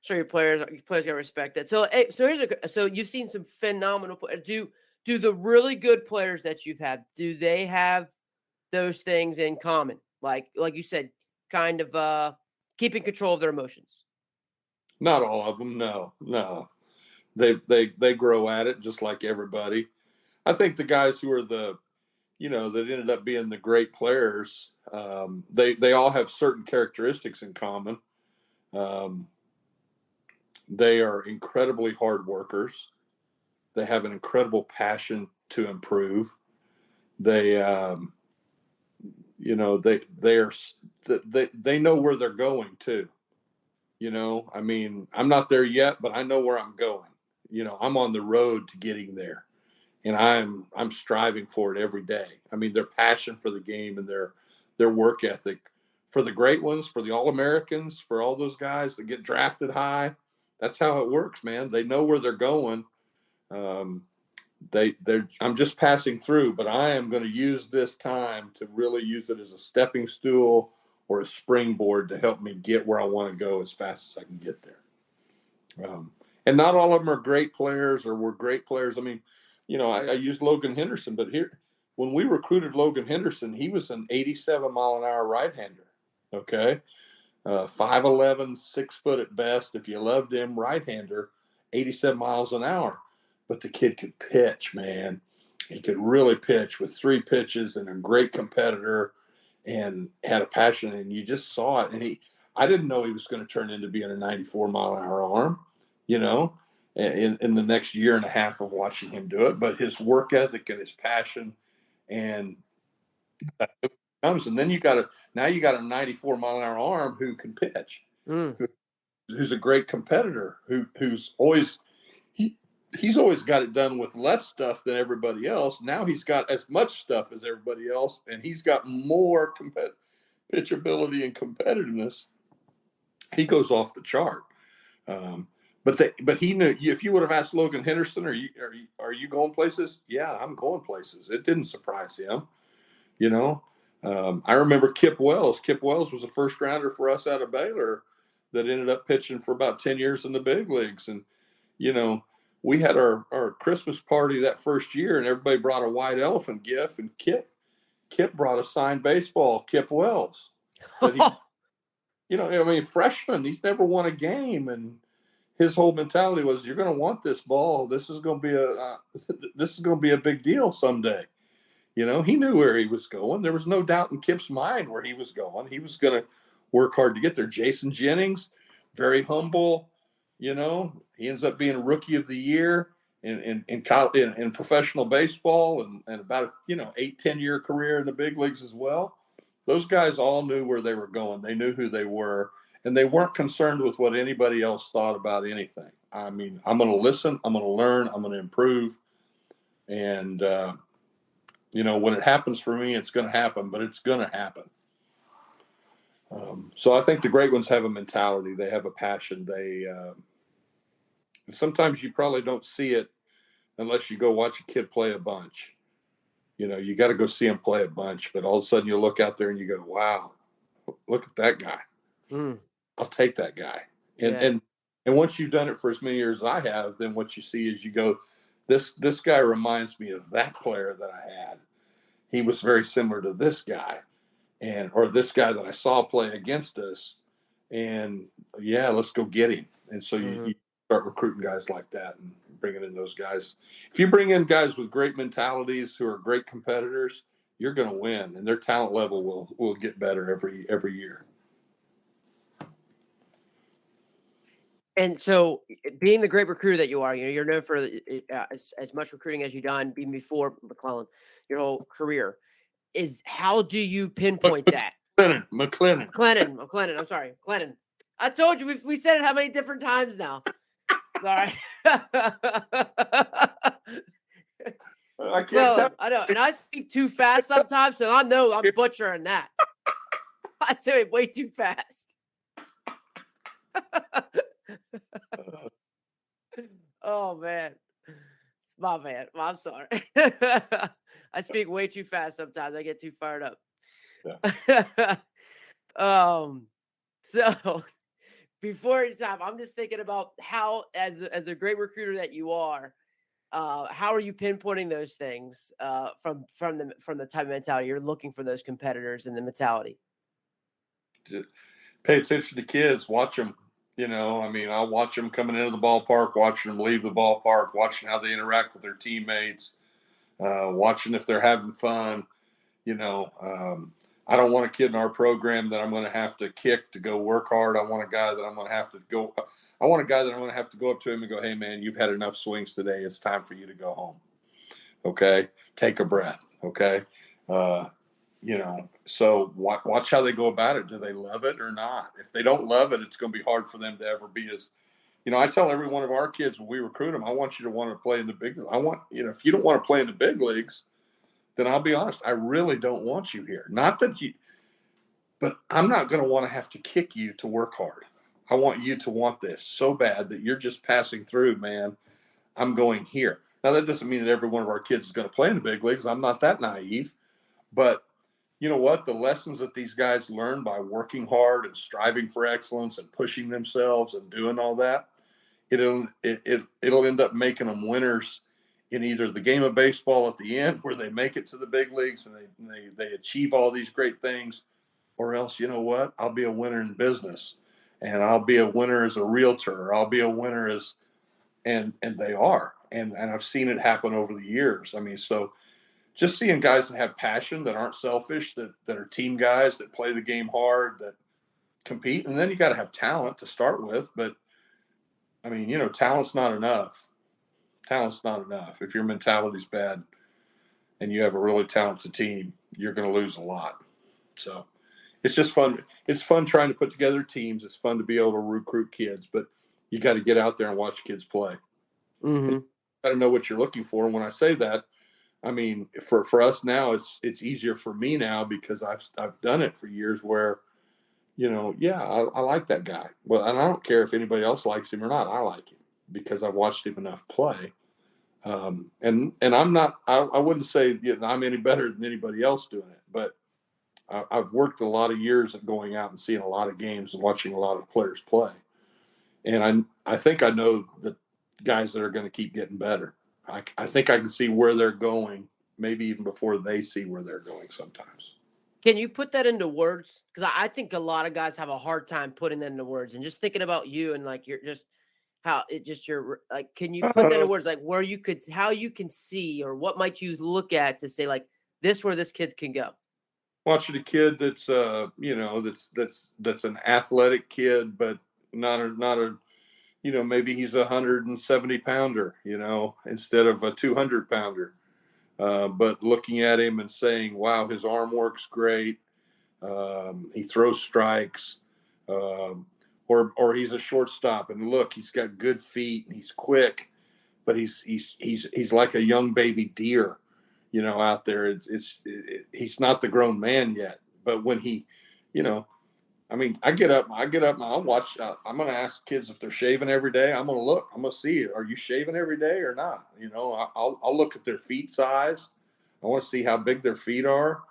S1: Sure, your players gotta respect that. So, hey, so you've seen some phenomenal players. Do the really good players that you've had, do they have those things in common? Like you said, kind of keeping control of their emotions.
S2: Not all of them, no. They grow at it just like everybody. I think the guys who are that ended up being the great players, they all have certain characteristics in common. Um, they are incredibly hard workers. They have an incredible passion to improve. They, they know where they're going too. I mean, I'm not there yet, but I know where I'm going. I'm on the road to getting there, and I'm striving for it every day. I mean, their passion for the game and their work ethic, for the great ones, for the All-Americans, for all those guys that get drafted high. That's how it works, man. They know where they're going. Um, I'm just passing through, but I am going to use this time to really use it as a stepping stool or a springboard to help me get where I want to go as fast as I can get there. And not all of them are great players or were great players. I mean, I used Logan Henderson, but when we recruited Logan Henderson, he was an 87-mile-an-hour right-hander. Okay. 5'11", 6 foot at best. If you loved him, right-hander, 87 miles an hour. But the kid could pitch, man. He could really pitch with 3 pitches, and a great competitor, and had a passion, and you just saw it. And I didn't know he was going to turn into being a 94-mile-an-hour arm, in the next year and a half of watching him do it. But his work ethic and his passion, and comes, and then you got a 94-mile-an-hour arm who can pitch,
S1: Mm.
S2: who's a great competitor, who's always he's always got it done with less stuff than everybody else. Now he's got as much stuff as everybody else, and he's got more pitchability and competitiveness. He goes off the chart. but he knew. If you would have asked Logan Henderson, are you going places? Yeah, I'm going places. It didn't surprise him. You know, I remember Kip Wells. Kip Wells was a first rounder for us out of Baylor that ended up pitching for about 10 years in the big leagues. And, you know, we had our Christmas party that first year, and everybody brought a white elephant gift, and Kip brought a signed baseball, Kip Wells. That he, you know, I mean, freshman, he's never won a game, and his whole mentality was, "You're going to want this ball. This is going to be a big deal someday." You know, he knew where he was going. There was no doubt in Kip's mind where he was going. He was going to work hard to get there. Jason Jennings, very humble. You know, he ends up being Rookie of the Year in professional baseball, and about 8-10 year career in the big leagues as well. Those guys all knew where they were going. They knew who they were, and they weren't concerned with what anybody else thought about anything. I mean, I'm going to listen. I'm going to learn. I'm going to improve. And, when it happens for me, it's going to happen, but it's going to happen. So I think the great ones have a mentality. They have a passion. Sometimes you probably don't see it unless you go watch a kid play a bunch. You know, you got to go see him play a bunch, but all of a sudden you look out there and you go, wow, look at that guy. I'll take that guy. And once you've done it for as many years as I have, then what you see is you go, this guy reminds me of that player that I had. He was very similar to this guy, or this guy that I saw play against us. And let's go get him. And so you start recruiting guys like that and bringing in those guys. If you bring in guys with great mentalities who are great competitors, you're going to win, and their talent level will get better every year.
S1: And so, being the great recruiter that you are, you're known for as much recruiting as you've done even before McLennan, your whole career. How do you pinpoint that?
S2: McLennan.
S1: I'm sorry, McLennan. I told you we said it how many different times now. Sorry.
S2: I can't tell.
S1: I know, and I speak too fast sometimes, so I know I'm butchering that. I say it way too fast. Oh man, it's my bad. I'm sorry. I speak way too fast sometimes. I get too fired up. Yeah. So before your time, I'm just thinking about how, as a great recruiter that you are, how are you pinpointing those things from the type of mentality you're looking for, those competitors and the mentality?
S2: Pay attention to kids. Watch them. I'll watch them coming into the ballpark, watching them leave the ballpark, watching how they interact with their teammates, watching if they're having fun. I don't want a kid in our program that I'm going to have to kick to go work hard. I want a guy that I'm going to have to go. I want a guy that I'm going to have to go up to him and go, "Hey, man, you've had enough swings today. It's time for you to go home. Okay, take a breath. Okay." So watch how they go about it. Do they love it or not? If they don't love it, it's going to be hard for them to ever be as, I tell every one of our kids when we recruit them, I want you to want to play in the big leagues. I want, if you don't want to play in the big leagues, then I'll be honest, I really don't want you here. Not that but I'm not going to want to have to kick you to work hard. I want you to want this so bad that you're just passing through, man. I'm going here. Now, that doesn't mean that every one of our kids is going to play in the big leagues. I'm not that naive, but you know what? The lessons that these guys learn by working hard and striving for excellence and pushing themselves and doing all that, it'll end up making them winners in either the game of baseball at the end, where they make it to the big leagues and they achieve all these great things, or else, you know what? I'll be a winner in business, and I'll be a winner as a realtor, or I'll be a winner as, and they are, and I've seen it happen over the years. So just seeing guys that have passion, that aren't selfish, that are team guys, that play the game hard, that compete. And then you got to have talent to start with. But, talent's not enough. Talent's not enough. If your mentality's bad and you have a really talented team, you're going to lose a lot. So it's just fun. It's fun trying to put together teams. It's fun to be able to recruit kids. But you got to get out there and watch kids play.
S1: Mm-hmm.
S2: You got to know what you're looking for. And when I say that, for us now, it's easier for me now because I've done it for years, where, yeah, I like that guy. Well, and I don't care if anybody else likes him or not. I like him because I've watched him enough play. And I'm not, I wouldn't say I'm any better than anybody else doing it, but I've worked a lot of years at going out and seeing a lot of games and watching a lot of players play. And I think I know the guys that are going to keep getting better. I think I can see where they're going, maybe even before they see where they're going sometimes.
S1: Can you put that into words? Because I think a lot of guys have a hard time putting that into words. And just thinking about you and like you're just how it just your like, can you put that into words like where you could how you can see or what might you look at to say like this where this kid can go?
S2: Watching a kid that's that's an athletic kid, but not a maybe he's a 170-pounder, instead of a 200-pounder. But looking at him and saying, wow, his arm works great. He throws strikes, or he's a shortstop, and look, he's got good feet and he's quick, but he's like a young baby deer, out there. He's not the grown man yet, but when he, I get up and I'll watch. I'm going to ask kids if they're shaving every day. I'm going to look. I'm going to see, are you shaving every day or not? I'll look at their feet size. I want to see how big their feet are.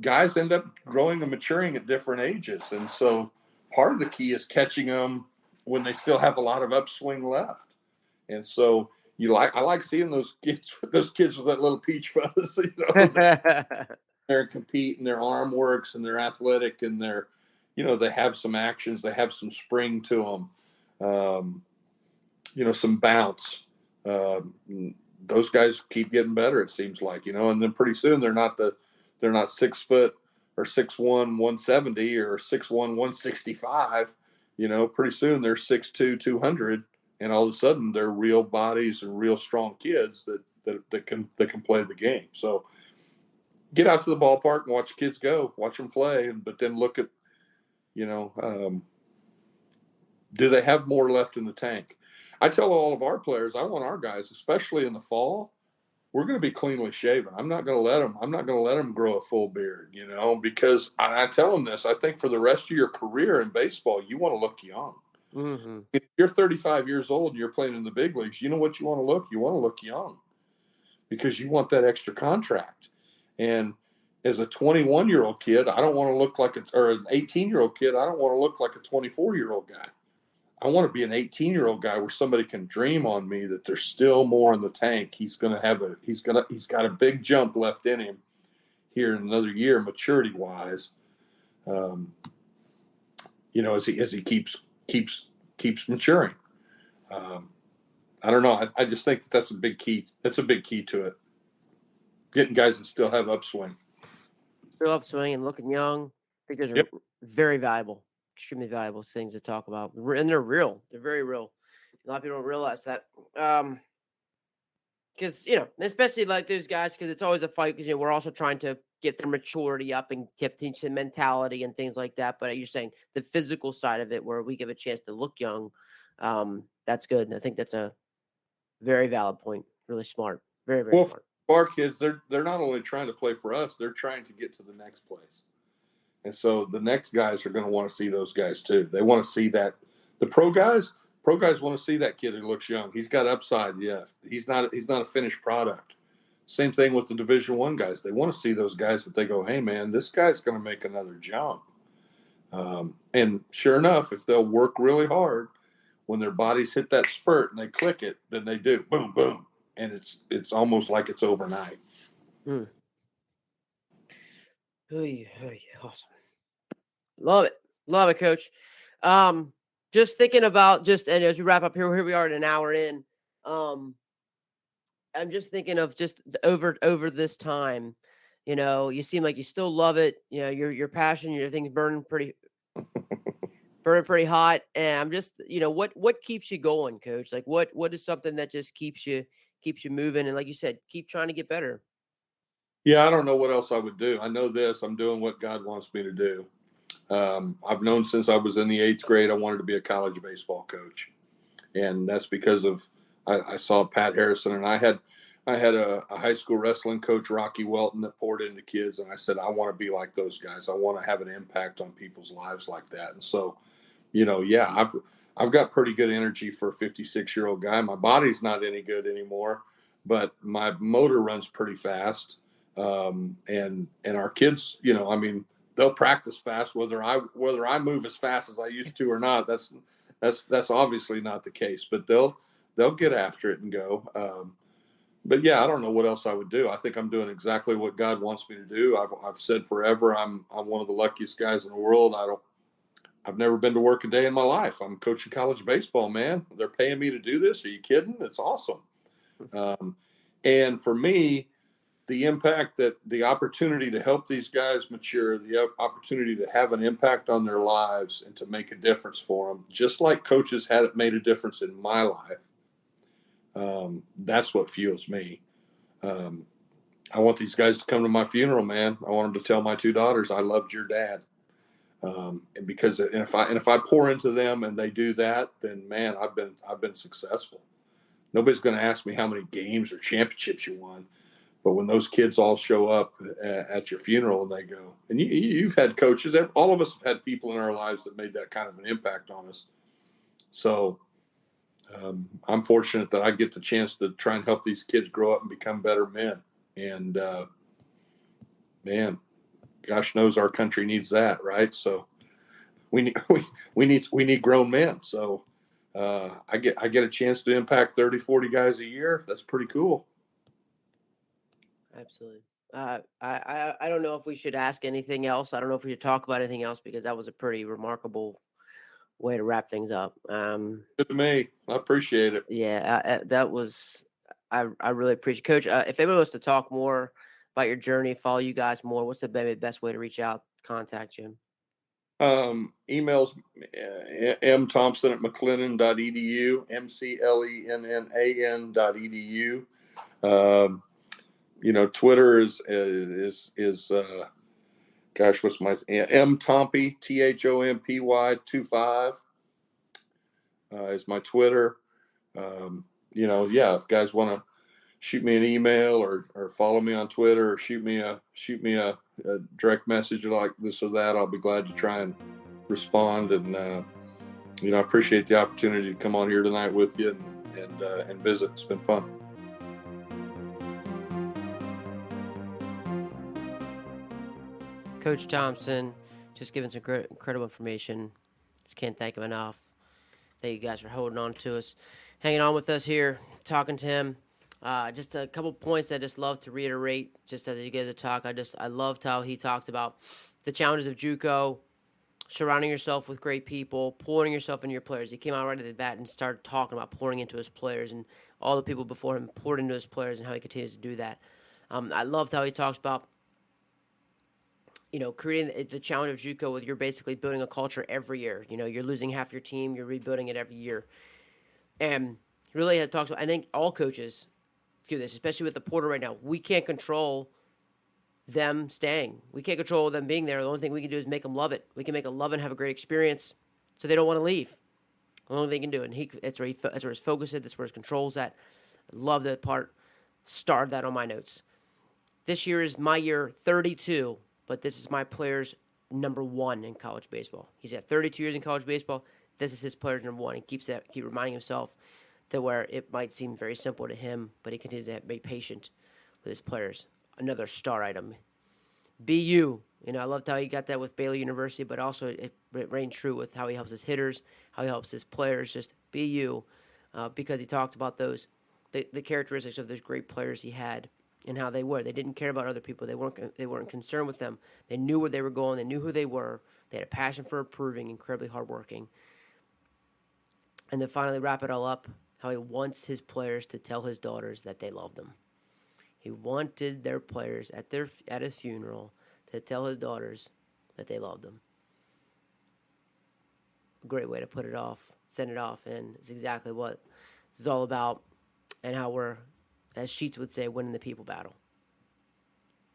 S2: Guys end up growing and maturing at different ages, and so part of the key is catching them when they still have a lot of upswing left. And so I like seeing those kids with that little peach fuzz. They're compete and their arm works and they're athletic and they're. They have some actions, they have some spring to them, some bounce. Those guys keep getting better, it seems like, and then pretty soon they're not 6 foot or 6'1", 170 or 6'1", 165. Pretty soon they're 6'2", 200, and all of a sudden they're real bodies and real strong kids that can play the game. So get out to the ballpark and watch kids go, watch them play, but then look at, do they have more left in the tank? I tell all of our players, I want our guys, especially in the fall, we're going to be cleanly shaven. I'm not going to let them grow a full beard, because I tell them this, I think for the rest of your career in baseball, you want to look young.
S1: Mm-hmm.
S2: If you're 35 years old and you're playing in the big leagues, you know what you want to look? You want to look young because you want that extra contract. And as a 21-year-old kid, I don't want to look like or an 18-year-old kid, I don't want to look like a 24-year-old guy. I want to be an 18-year-old guy where somebody can dream on me that there's still more in the tank. He's got a big jump left in him here in another year, maturity wise. As he keeps maturing. I don't know. I just think that's a big key. That's a big key to it. Getting guys that still have upswing.
S1: Still upswing and looking young. I think those are very valuable, extremely valuable things to talk about. And they're real. They're very real. A lot of people don't realize that. Because, especially like those guys, because it's always a fight because, we're also trying to get their maturity up and teach them mentality and things like that. But you're saying the physical side of it where we give a chance to look young, that's good. And I think that's a very valid point. Really smart. Very, very smart.
S2: Our kids, they're not only trying to play for us, they're trying to get to the next place. And so the next guys are going to want to see those guys too. They want to see that. The pro guys want to see that kid who looks young. He's got upside. Yeah. He's not a finished product. Same thing with the Division I guys. They want to see those guys that they go, hey man, this guy's going to make another jump. And sure enough, if they'll work really hard, when their bodies hit that spurt and they click it, then they do boom, boom. And it's almost like it's overnight.
S1: Awesome. Love it, Coach. Just thinking about and as we wrap up here we are at an hour in. I'm just thinking of just over this time. You seem like you still love it. Your passion, your thing's burning pretty hot. And I'm just, what keeps you going, Coach? Like what is something that just keeps you moving? And like you said, keep trying to get better.
S2: Yeah, I don't know what else I would do. I know this. I'm doing what God wants me to do. I've known since I was in the 8th grade I wanted to be a college baseball coach. And that's because of I saw Pat Harrison, and I I had a high school wrestling coach, Rocky Welton, that poured into kids, and I said, I want to be like those guys. I want to have an impact on people's lives like that. And so, yeah, I've got pretty good energy for a 56-year-old guy. My body's not any good anymore, but my motor runs pretty fast. And our kids, I mean, they'll practice fast whether I move as fast as I used to or not. That's obviously not the case, but they'll get after it and go. But yeah, I don't know what else I would do. I think I'm doing exactly what God wants me to do. I've said forever I'm one of the luckiest guys in the world. I've never been to work a day in my life. I'm coaching college baseball, man. They're paying me to do this. Are you kidding? It's awesome. And for me, the impact that the opportunity to help these guys mature, the opportunity to have an impact on their lives and to make a difference for them, just like coaches had it made a difference in my life. That's what fuels me. I want these guys to come to my funeral, man. I want them to tell my two daughters, I loved your dad. And if I pour into them and they do that, then man, I've been successful. Nobody's going to ask me how many games or championships you won, but when those kids all show up at your funeral and they go, and you've had coaches, all of us have had people in our lives that made that kind of an impact on us. So I'm fortunate that I get the chance to try and help these kids grow up and become better men. And man, gosh knows our country needs that, right? So we need grown men. So I get a chance to impact 30, 40 guys a year. That's pretty cool.
S1: Absolutely. I don't know if we should ask anything else. I don't know if we should talk about anything else because that was a pretty remarkable way to wrap things up.
S2: Good to me. I appreciate it.
S1: Yeah, that was. I really appreciate, Coach. If anybody wants to talk more about your journey, follow you guys more, what's the best way to reach out, contact you?
S2: Emails mthompson at mclennan.edu, mclennan.edu. Twitter is gosh, what's my mtompy THOMPY 25 is my Twitter. If guys want to shoot me an email or follow me on Twitter or shoot me a direct message like this or that, I'll be glad to try and respond. And I appreciate the opportunity to come on here tonight with you and visit. It's been fun.
S1: Coach Thompson, just giving some incredible information. Just can't thank him enough. Thank you guys for holding on to us, hanging on with us here, talking to him. Just a couple points I just love to reiterate, just as you guys talk. I loved how he talked about the challenges of JUCO, surrounding yourself with great people, pouring yourself into your players. He came out right at the bat and started talking about pouring into his players, and all the people before him poured into his players and how he continues to do that. I loved how he talks about, creating the challenge of JUCO with you're basically building a culture every year. You're losing half your team, you're rebuilding it every year. And he really talks about, I think all coaches do this, especially with the portal right now. We can't control them staying. We can't control them being there. The only thing we can do is make them love it. We can make them love it and have a great experience so they don't want to leave. The only thing they can do. And that's where his focus is. That's where his control's at. I love that part. Starred that on my notes. This year is my year 32, but this is my player's number 1 in college baseball. He's at 32 years in college baseball. This is his player's number 1. He keep reminding himself that where it might seem very simple to him, but he continues to be patient with his players. Another star item. Be you. I loved how he got that with Baylor University, but also it rang true with how he helps his hitters, how he helps his players. Just be you, because he talked about the characteristics of those great players he had and how they were. They didn't care about other people. They weren't concerned with them. They knew where they were going. They knew who they were. They had a passion for improving, incredibly hardworking. And then finally, wrap it all up, how he wants his players to tell his daughters that they love them. He wanted their players at his funeral to tell his daughters that they loved them. A great way to send it off, and it's exactly what this is all about, and how we're, as Sheets would say, winning the people battle,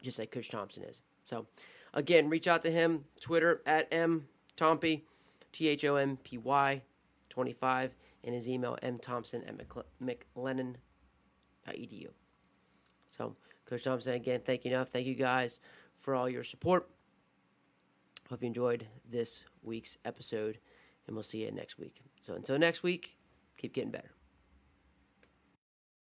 S1: just like Coach Thompson is. So, again, reach out to him, Twitter at mtompy, THOMPY 25, and his email mthompson@mclennan.edu. So, Coach Thompson, again, thank you enough. Thank you guys for all your support. Hope you enjoyed this week's episode, and we'll see you next week. So until next week, keep getting better.